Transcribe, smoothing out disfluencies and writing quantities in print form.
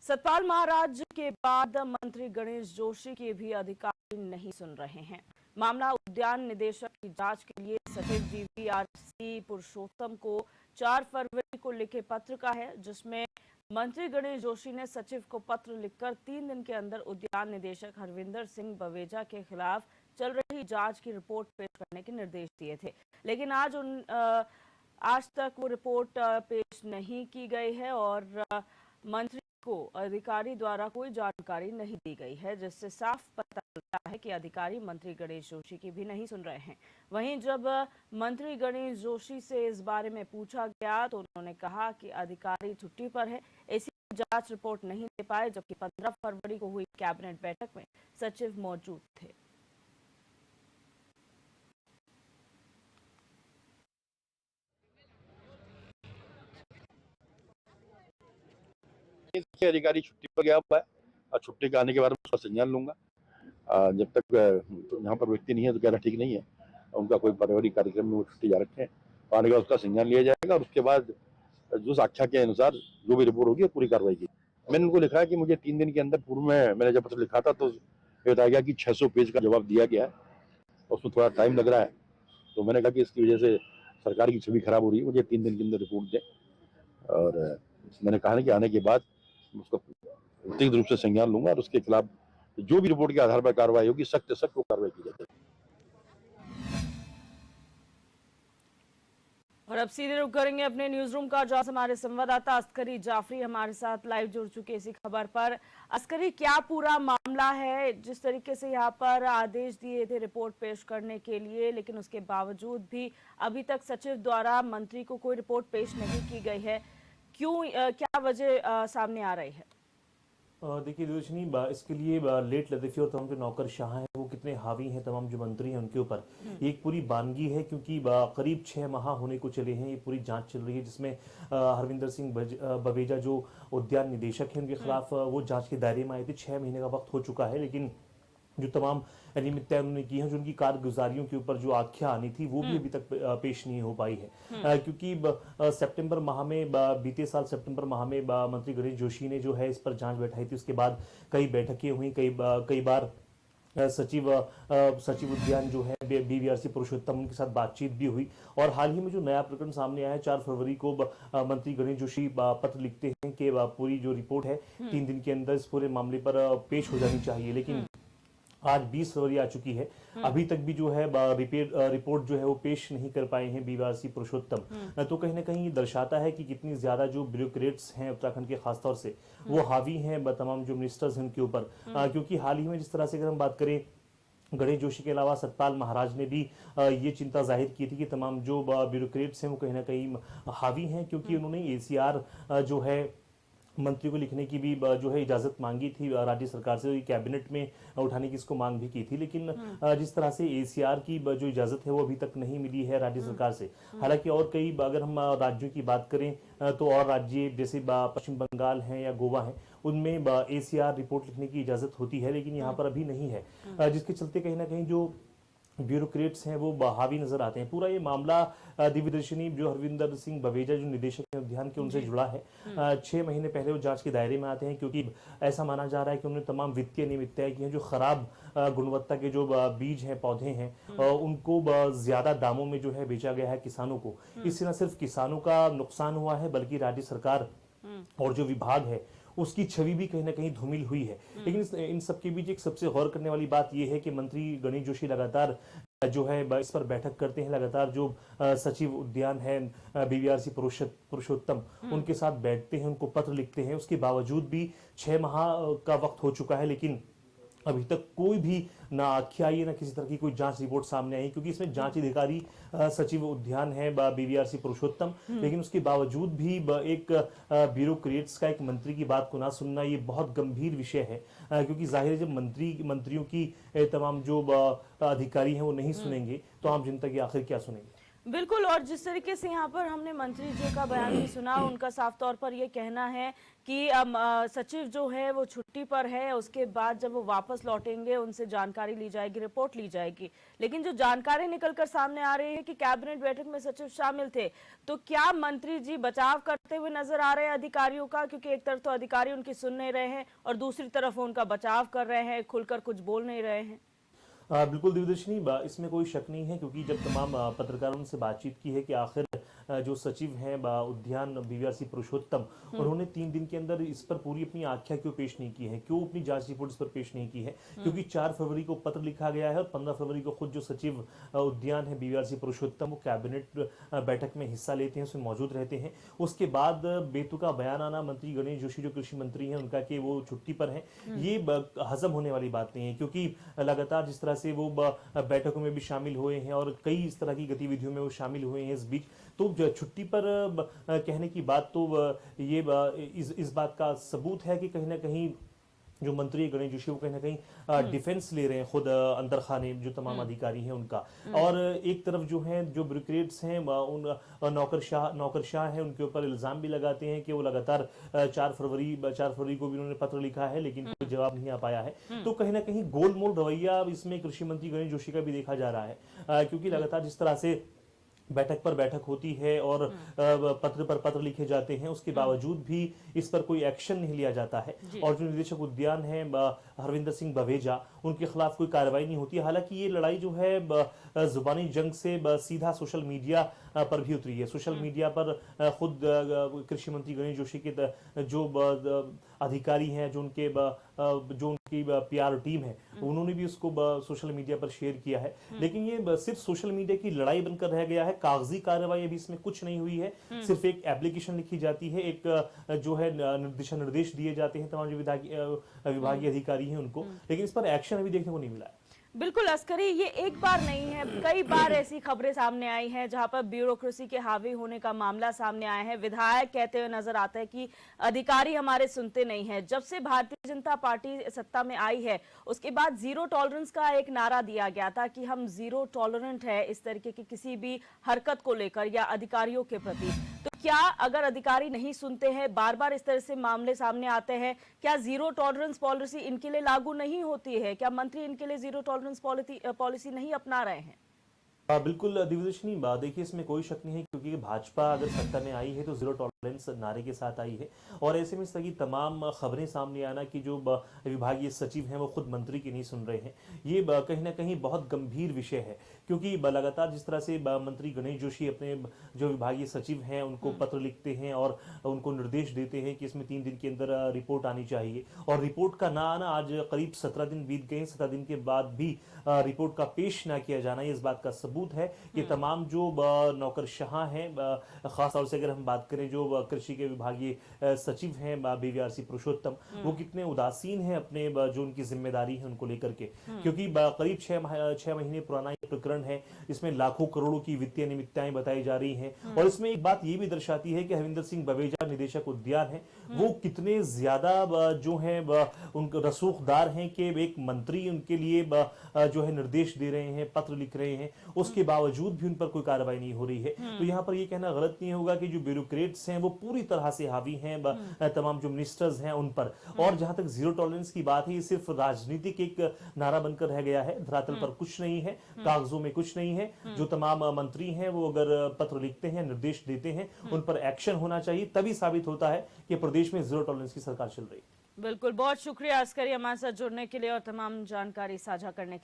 सतपाल महाराज के बाद मंत्री गणेश जोशी के भी अधिकारी नहीं सुन रहे हैं। मामला उद्यान निदेशक की जांच के लिए सचिव बीवीआरसी पुरुषोत्तम को 4 फरवरी को लिखे पत्र का है, जिसमें मंत्री गणेश जोशी ने सचिव को पत्र लिखकर 3 दिन के अंदर उद्यान निदेशक हरविंदर सिंह बवेजा के खिलाफ चल रही जांच की रिपोर्ट पेश करने के निर्देश दिए थे। लेकिन आज तक वो रिपोर्ट पेश नहीं की गई है और मंत्री को अधिकारी द्वारा कोई जानकारी नहीं दी गई है, जिससे साफ पता चलता है कि अधिकारी मंत्री गणेश जोशी की भी नहीं सुन रहे हैं। वहीं जब मंत्री गणेश जोशी से इस बारे में पूछा गया तो उन्होंने कहा कि अधिकारी छुट्टी पर है, इसी जांच रिपोर्ट नहीं दे पाए, जबकि 15 फरवरी को हुई कैबिनेट बैठक में सचिव मौजूद थे। अधिकारी छुट्टी पर गया हुआ है और छुट्टी के आने के बाद उसका संज्ञान लूंगा। जब तक यहाँ पर व्यक्ति नहीं है तो कहना ठीक नहीं है। उनका कोई पारिवारिक कार्यक्रम में वो छुट्टी जा रखे हैं, आने के बाद उसका संज्ञान लिया जाएगा और उसके बाद जो साक्ष्य के अनुसार जो भी रिपोर्ट होगी पूरी कार्रवाई की। मैंने उनको लिखा है कि मुझे 3 दिन के अंदर पूर्व में मैंने जब पत्र लिखा था तो बताया गया कि 600 पेज का जवाब दिया गया है, उसमें थोड़ा टाइम लग रहा है। तो मैंने कहा कि इसकी वजह से सरकार की छवि खराब हो रही है, मुझे 3 दिन के अंदर रिपोर्ट दें। और मैंने कहा कि आने के बाद उसका व्यक्तिगत रूप से संज्ञान लूंगा और उसके खिलाफ जो भी रिपोर्ट के आधार पर कार्रवाई होगी सख्त से सख्त कार्रवाई की जाएगी। और अब सीधे रुक करेंगे अपने न्यूज रूम का, जहां हमारे संवाददाता अस्करी जाफरी हमारे साथ लाइव जुड़ चुके इसी खबर पर। अस्करी, क्या पूरा मामला है? जिस तरीके से यहाँ पर आदेश दिए थे रिपोर्ट पेश करने के लिए, लेकिन उसके बावजूद भी अभी तक सचिव द्वारा मंत्री को कोई रिपोर्ट पेश नहीं की गई है, क्यों, क्या वजह सामने आ रही है? देखिए रोशनी, इसके लिए लेट लतीफ़ी और तमाम जो नौकरशाह हैं वो कितने हावी हैं तमाम जो मंत्री हैं उनके ऊपर। ये एक पूरी बानगी है, क्योंकि करीब 6 माह होने को चले हैं, ये पूरी जांच चल रही है, जिसमें हरविंदर सिंह बवेजा जो उद्यान निदेशक हैं उनके खिलाफ वो जांच के दायरे में आए थे। 6 महीने का वक्त हो चुका है, लेकिन जो तमाम अनियमितताएं उन्होंने की हैं, जो उनकी कारगुजारियों के ऊपर जो आख्या आनी थी वो भी अभी तक पेश नहीं हो पाई है। क्योंकि सितंबर माह में बीते साल सितंबर माह में मंत्री गणेश जोशी ने जो है इस पर जांच बैठाई थी। उसके बाद कई बैठकें हुई, कई बार सचिव उद्यान जो है बीवीआरसी पुरुषोत्तम उनके साथ बातचीत भी हुई। और हाल ही में जो नया प्रकरण सामने आया है, 4 फरवरी को मंत्री गणेश जोशी पत्र लिखते हैं कि पूरी जो रिपोर्ट है 3 दिन के अंदर इस पूरे मामले पर पेश हो जानी चाहिए, लेकिन आज 20 फरवरी आ चुकी है, अभी तक भी जो है रिपोर्ट जो है वो पेश नहीं कर पाए हैं बीवीआरसी पुरुषोत्तम। तो कहीं ना कहीं दर्शाता है कि कितनी ज्यादा जो ब्यूरोक्रेट्स हैं उत्तराखंड के खासतौर से वो हावी हैं तमाम जो मिनिस्टर्स हैं उनके ऊपर। क्योंकि हाल ही में जिस तरह से अगर हम बात करें, गणेश जोशी के अलावा सतपाल महाराज ने भी ये चिंता जाहिर की थी कि तमाम जो ब्यूरोक्रेट्स हैं वो कहीं ना कहीं हावी हैं, क्योंकि उन्होंने एसीआर जो है मंत्री को लिखने की भी जो है इजाजत मांगी थी राज्य सरकार से, कैबिनेट में उठाने की इसको मांग भी की थी, लेकिन जिस तरह से एसीआर की जो इजाजत है वो अभी तक नहीं मिली है राज्य सरकार से। हालांकि और कई अगर हम राज्यों की बात करें तो और राज्य जैसे पश्चिम बंगाल हैं या गोवा है, उनमें एसीआर रिपोर्ट लिखने की इजाजत होती है, लेकिन यहाँ पर अभी नहीं है, जिसके चलते कहीं ना कहीं जो ब्यूरोक्रेट्स हैं वो हावी नजर आते हैं। पूरा ये मामला दिव्यदर्शिनी जो हरविंदर सिंह बवेजा जो निदेशक हैं उद्यान के, उनसे जुड़ा है। 6 महीने पहले वो जांच के दायरे में आते हैं, क्योंकि ऐसा माना जा रहा है कि उन्होंने तमाम वित्तीय अनियमितताएं की हैं। जो खराब गुणवत्ता के जो बीज हैं, पौधे हैं, उनको ज्यादा दामों में जो है बेचा गया है किसानों को। इससे न सिर्फ किसानों का नुकसान हुआ है, बल्कि राज्य सरकार और जो विभाग है उसकी छवि भी कहीं ना कहीं धूमिल हुई है। लेकिन इन सबके बीच एक सबसे गौर करने वाली बात यह है कि मंत्री गणेश जोशी लगातार जो है इस पर बैठक करते हैं, लगातार जो सचिव उद्यान है बीवीआरसी पुरुषोत्तम उनके साथ बैठते हैं, उनको पत्र लिखते हैं। उसके बावजूद भी 6 माह का वक्त हो चुका है, लेकिन अभी तक कोई भी ना आख्या आई, ना किसी तरह की कोई जांच रिपोर्ट सामने आई, क्योंकि इसमें जांच अधिकारी सचिव उद्यान है बीवीआरसी पुरुषोत्तम, लेकिन उसके बावजूद भी एक ब्यूरोक्रेट्स का एक मंत्री की बात को ना सुनना ये बहुत गंभीर विषय है। क्योंकि जाहिर है जब मंत्रियों की तमाम जो अधिकारी हैं वो नहीं सुनेंगे तो आम जनता की आखिर क्या सुनेंगे। बिल्कुल। और जिस तरीके से यहाँ पर हमने मंत्री जी का बयान भी सुना, उनका साफ तौर पर ये कहना है कि सचिव जो है वो छुट्टी पर है, उसके बाद जब वो वापस लौटेंगे उनसे जानकारी ली जाएगी, रिपोर्ट ली जाएगी। लेकिन जो जानकारी निकलकर सामने आ रही है कि कैबिनेट बैठक में सचिव शामिल थे, तो क्या मंत्री जी बचाव करते हुए नजर आ रहे हैं अधिकारियों का? क्योंकि एक तरफ तो अधिकारी उनकी सुन नहीं रहे हैं और दूसरी तरफ वो उनका बचाव कर रहे हैं, खुलकर कुछ बोल नहीं रहे हैं। बिल्कुल दिव्यदर्शिनी, इसमें कोई शक नहीं है, क्योंकि जब तमाम पत्रकारों से बातचीत की है कि आखिर जो सचिव हैं उद्यान बीवीआरसी पुरुषोत्तम, उन्होंने 3 दिन के अंदर इस पर पूरी अपनी आख्या क्यों पेश नहीं की है, क्यों अपनी जांच रिपोर्ट इस पर पेश नहीं की है? क्योंकि 4 फरवरी को पत्र लिखा गया है और 15 फरवरी को खुद जो सचिव उद्यान है बीवीआरसी पुरुषोत्तम, वो कैबिनेट बैठक में हिस्सा लेते हैं, उसमें मौजूद रहते हैं। उसके बाद बेतुका बयान आना मंत्री गणेश जोशी जो कृषि मंत्री हैं उनका, कि वो छुट्टी पर हैं, ये हजम होने वाली बात नहीं है, क्योंकि लगातार जिस तरह से वो बैठकों में भी शामिल हुए हैं और कई इस तरह की गतिविधियों में वो शामिल हुए हैं इस बीच, तो छुट्टी पर कहने की बात तो ये इस बात का सबूत है कि कहीं ना कहीं जो मंत्री गणेश जोशी वो कहीं ना कहीं डिफेंस ले रहे हैं खुद अंदर खाने जो तमाम अधिकारी हैं उनका। और एक तरफ जो है जो ब्यूरोक्रेट्स हैं उन नौकरशाह हैं, उनके ऊपर इल्जाम भी लगाते हैं कि वो लगातार 4 फरवरी को भी उन्होंने पत्र लिखा है लेकिन कोई जवाब नहीं आ पाया है। तो कहीं ना कहीं गोलमोल रवैया इसमें कृषि मंत्री गणेश जोशी का भी देखा जा रहा है, क्योंकि लगातार जिस तरह से बैठक पर बैठक होती है और पत्र पर पत्र लिखे जाते हैं, उसके बावजूद भी इस पर कोई एक्शन नहीं लिया जाता है। और जो निदेशक उद्यान है हरविंदर सिंह बवेजा, उनके खिलाफ कोई कार्रवाई नहीं होती। हालांकि ये लड़ाई जो है जुबानी जंग से सीधा सोशल मीडिया पर भी उतरी है। सोशल मीडिया पर खुद कृषि मंत्री गणेश जोशी के जो अधिकारी हैं, जो उनकी पीआर टीम है, उन्होंने भी उसको सोशल मीडिया पर शेयर किया है। लेकिन ये सिर्फ सोशल मीडिया की लड़ाई बनकर रह गया है, कागजी कार्रवाई अभी इसमें कुछ नहीं हुई है। सिर्फ एक एप्लीकेशन लिखी जाती है, एक जो है निर्देश दिए जाते हैं तमाम जो विभागीय अधिकारी हैं उनको, लेकिन इस पर एक्शन अभी देखने को नहीं मिला है। बिल्कुल अस्करी, ये एक बार नहीं है, कई बार ऐसी खबरें सामने आई हैं जहां पर ब्यूरोक्रेसी के हावी होने का मामला सामने आया है। विधायक कहते हुए नजर आता है कि अधिकारी हमारे सुनते नहीं हैं। जब से भारतीय जनता पार्टी सत्ता में आई है उसके बाद जीरो टॉलरेंस का एक नारा दिया गया था कि हम जीरो टॉलरेंट है इस तरीके की किसी भी हरकत को लेकर या अधिकारियों के प्रति। तो क्या अगर अधिकारी नहीं सुनते हैं, बार बार इस तरह से मामले सामने आते हैं, क्या जीरो टॉलरेंस पॉलिसी इनके लिए लागू नहीं होती है? क्या मंत्री इनके लिए जीरो टॉलरेंस पॉलिसी नहीं अपना रहे हैं? बिल्कुल दिव्यदर्शिनी, देखिए इसमें कोई शक नहीं है, क्योंकि भाजपा अगर सत्ता में आई है तो जीरो टॉलरेंस नारे के साथ आई है। और ऐसे में इस तरह की तमाम खबरें सामने आना कि जो विभागीय सचिव हैं वो खुद मंत्री की नहीं सुन रहे हैं, ये कहीं ना कहीं बहुत गंभीर विषय है। क्योंकि लगातार जिस तरह से मंत्री गणेश जोशी अपने जो विभागीय सचिव हैं उनको पत्र लिखते हैं और उनको निर्देश देते हैं कि इसमें 3 दिन के अंदर रिपोर्ट आनी चाहिए, और रिपोर्ट का ना आना, आज करीब 17 दिन बीत गए, 17 दिन के बाद भी रिपोर्ट का पेश ना किया जाना, इस बात का सबूत है कि तमाम जो नौकरशाह हैं, खासतौर से अगर हम बात करें जो कृषि के विभागीय सचिव हैं बीवीआरसी पुरुषोत्तम, वो कितने उदासीन हैं अपने जो उनकी जिम्मेदारी है उनको लेकर के। क्योंकि करीब 6 महीने पुराना ये प्रकरण है, इसमें लाखों करोड़ों की वित्तीय अनियमितताएं बताई जा रही हैं। और इसमें एक बात ये भी दर्शाती है कि हरविंदर सिंह बवेजा निदेशक उद्यान है, वो कितने ज्यादा जो है उनके रसूखदार हैं कि एक मंत्री उनके लिए जो है निर्देश दे रहे हैं, पत्र लिख रहे हैं, उसके बावजूद भी उन पर कोई कार्रवाई नहीं हो रही है। तो यहाँ पर ये कहना गलत नहीं होगा कि जो ब्यूरोक्रेट्स हैं वो पूरी तरह से हावी हैं तमाम जो मिनिस्टर्स हैं उन पर। और जहां तक जीरो टॉलरेंस की बात है, ये सिर्फ राजनीतिक एक नारा बनकर रह गया है, धरातल पर कुछ नहीं है, कागजों में कुछ नहीं है। जो तमाम मंत्री हैं वो अगर पत्र लिखते हैं, निर्देश देते हैं, उन पर एक्शन होना चाहिए, तभी साबित होता है कि प्रदेश में जीरो टॉलरेंस की सरकार चल रही है। बिल्कुल, बहुत शुक्रिया अस्करी हमारे साथ जुड़ने के लिए और तमाम जानकारी साझा करने के लिए।